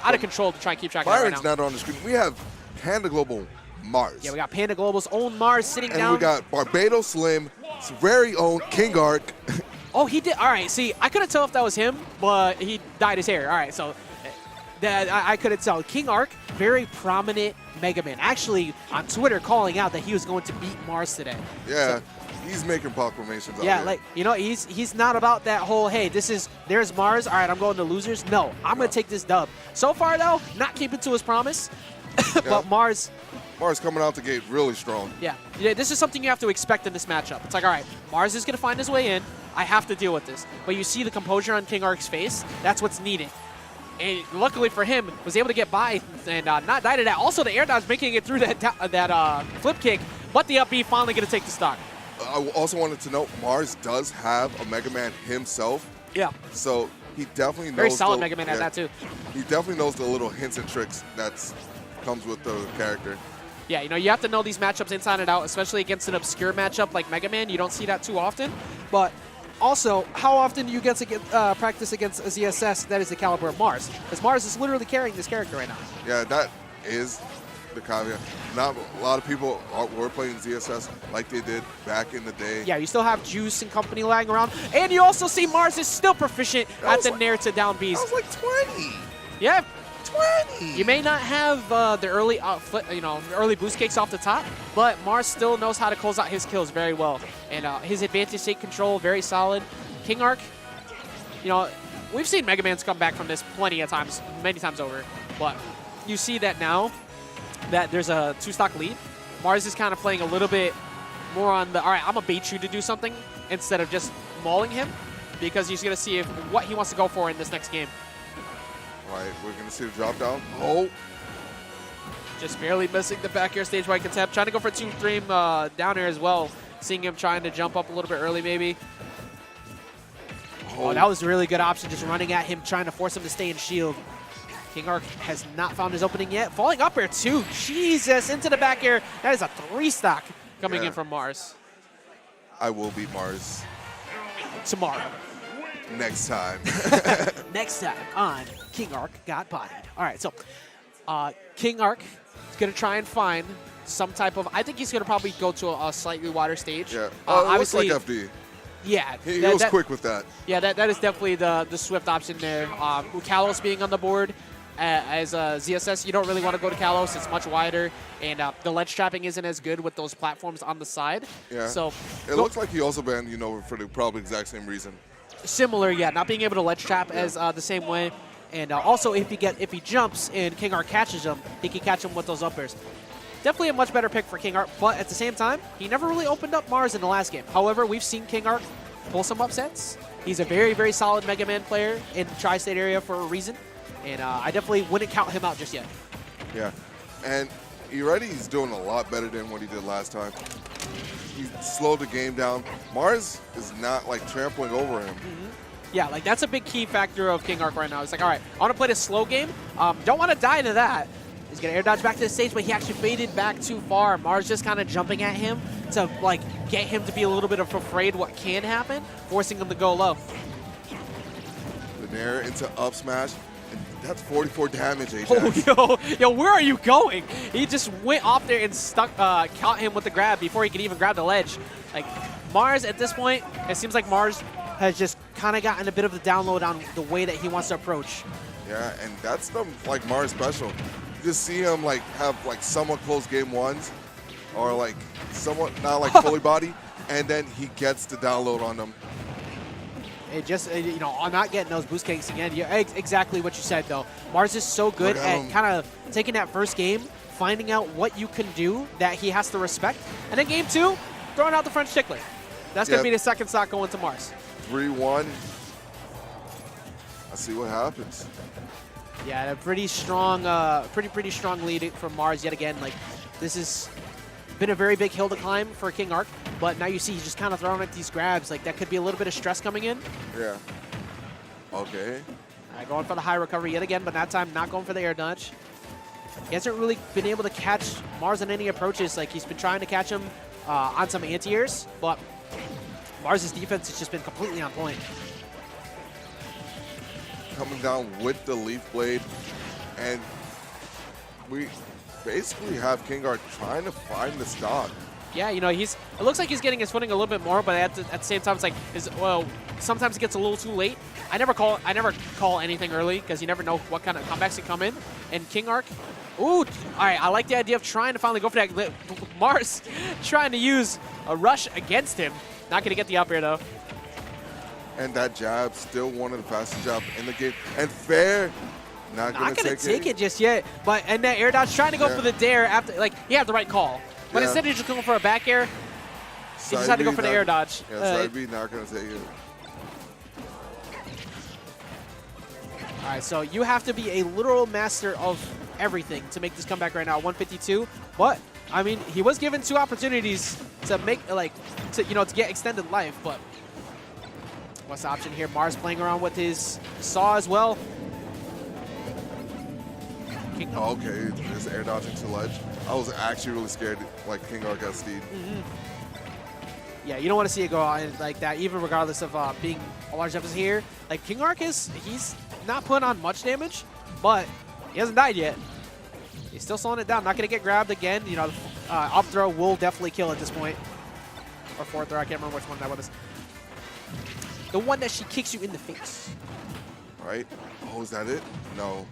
out of control to try and keep track of it right Byron's now. not on the screen. We have Panda Global Mars. Yeah, we got Panda Global's own Mars sitting and down. we got Barbados Slim's very own KingArc. Oh, he did. All right, see, I couldn't tell if that was him, but he dyed his hair. All right, so that I couldn't tell. KingArc, very prominent Mega Man. Actually, on Twitter, calling out that he was going to beat Mars today. Yeah, so, he's making proclamations. Yeah, out there. like, you know, he's not about that whole, hey, there's Mars. All right, I'm going to losers. No, I'm going to take this dub. So far, though, not keeping to his promise. But Mars coming out the gate really strong. Yeah, this is something you have to expect in this matchup. It's like, all right, Mars is going to find his way in. I have to deal with this. But you see the composure on KingArc's face. That's what's needed. And luckily for him, was able to get by and not die to that. Also, the air dodge making it through that flip kick. But the up B finally going to take the stock. I also wanted to note Mars does have a Mega Man himself. Yeah. So he definitely knows. Very solid Mega Man at that, too. He definitely knows the little hints and tricks that comes with the character. Yeah, you know, you have to know these matchups inside and out, especially against an obscure matchup like Mega Man. You don't see that too often. But also, how often do you get to practice against a ZSS that is the caliber of Mars? Because Mars is literally carrying this character right now. Yeah, that is the caveat. Not a lot of people were playing ZSS like they did back in the day. Yeah, you still have Juice and company lying around. And you also see Mars is still proficient at the Nair to down Bs. That was like 20. Yeah. 20. You may not have the early early boost kicks off the top, but Mars still knows how to close out his kills very well. And his advantage state control, very solid. KingArc, you know, we've seen Mega Man's come back from this plenty of times, many times over. But you see that now that there's a 2-stock lead, Mars is kind of playing a little bit more on the, all right, I'm going to bait you to do something instead of just mauling him, because he's going to see what he wants to go for in this next game. All right, we're going to see the drop down. Oh. Just barely missing the back air stage wide contempt. Trying to go for 2-3 down air as well. Seeing him trying to jump up a little bit early maybe. Oh, that was a really good option. Just running at him, trying to force him to stay in shield. KingArc has not found his opening yet. Falling up air too. Jesus, into the back air. That is a 3-stock coming in from Mars. I will beat Mars. Tomorrow. Next time. Next time on KingArc Got Bodied. All right, so KingArc is going to try and find some type of, I think he's going to probably go to a slightly wider stage. Yeah, obviously, it looks like FD. Yeah. He was quick with that. Yeah, that is definitely the swift option there. Kalos being on the board as a ZSS, you don't really want to go to Kalos. It's much wider, and the ledge trapping isn't as good with those platforms on the side. Yeah. So it looks like he also banned, for the probably exact same reason. Similar, yeah, not being able to ledge trap as the same way. And also, if he jumps and KingArc catches him, he can catch him with those up airs. Definitely a much better pick for KingArc, but at the same time, he never really opened up Mars in the last game. However, we've seen KingArc pull some upsets. He's a very, very solid Mega Man player in the Tri-State area for a reason, and I definitely wouldn't count him out just yet. Yeah, and he's doing a lot better than what he did last time. He slowed the game down. Mars is not like trampling over him. Yeah, like that's a big key factor of KingArc right now. It's like, all right, I want to play this slow game. Don't want to die to that. He's going to air dodge back to the stage, but he actually faded back too far. Mars just kind of jumping at him to like get him to be a little bit afraid what can happen, forcing him to go low. The Nair into up smash. And that's 44 damage, Ajax. Oh, yo, where are you going? He just went off there and caught him with the grab before he could even grab the ledge. Like, Mars, at this point, it seems like Mars has just kind of gotten a bit of the download on the way that he wants to approach. Yeah, and that's the, Mars special. You just see him, have, somewhat close game ones, or, somewhat not, fully body, and then he gets the download on them. It just, on not getting those boost kicks again. Exactly what you said, though. Mars is so good at kind of taking that first game, finding out what you can do that he has to respect. And then game 2, throwing out the French tickler. That's going to be the second stock going to Mars. 3-1. Let's see what happens. Yeah, a pretty strong, pretty strong lead from Mars yet again. This has been a very big hill to climb for KingArc, but now you see he's just kind of throwing at these grabs. That could be a little bit of stress coming in. Yeah. Okay. All right, going for the high recovery yet again, but that time not going for the air dodge. He hasn't really been able to catch Mars on any approaches. He's been trying to catch him on some anti-airs, but Mars' defense has just been completely on point. Coming down with the Leaf Blade. And we basically have KingArc trying to find the stock. Yeah, you know, it looks like he's getting his footing a little bit more, but at the same time, it's like, sometimes it gets a little too late. I never call anything early because you never know what kind of comebacks can come in. And KingArc, ooh, all right, I like the idea of trying to finally go for that. Mars trying to use a rush against him. Not going to get the up air, though. And that jab, still one of the fastest jabs in the game. And Fair, not going to take it just yet. But and that air dodge, trying to go for the dare after, like, he had the right call. But instead of just going for a back air, he decided to go for the air dodge. Yeah, side B not going to take it. All right, so you have to be a literal master of everything to make this comeback right now, 152. But I mean, he was given 2 opportunities to make to get extended life. But what's the option here? Mars playing around with his saw as well. Okay, just air dodging to ledge. I was actually really scared, like KingArc got steed. Yeah, you don't want to see it go on like that, even regardless of being a large deficit here. Like KingArc he's not putting on much damage, but he hasn't died yet. He's still slowing it down. Not going to get grabbed again. You know, up throw will definitely kill at this point. Or forward throw, I can't remember which one that was. The one that she kicks you in the face. Right? Oh, is that it? No.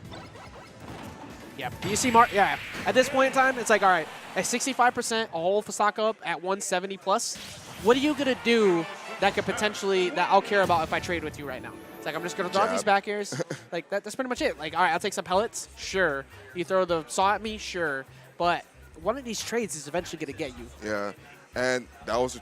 Yeah, do you see Mark? Yeah, at this point in time, it's like, all right, at 65%, a whole Fasaka up at 170 plus. What are you going to do that could potentially, that I'll care about if I trade with you right now? It's like, I'm just going to throw out these back airs. Like, that's pretty much it. Like, all right, I'll take some pellets. Sure. You throw the saw at me? Sure. But one of these trades is eventually going to get you. Yeah, and that was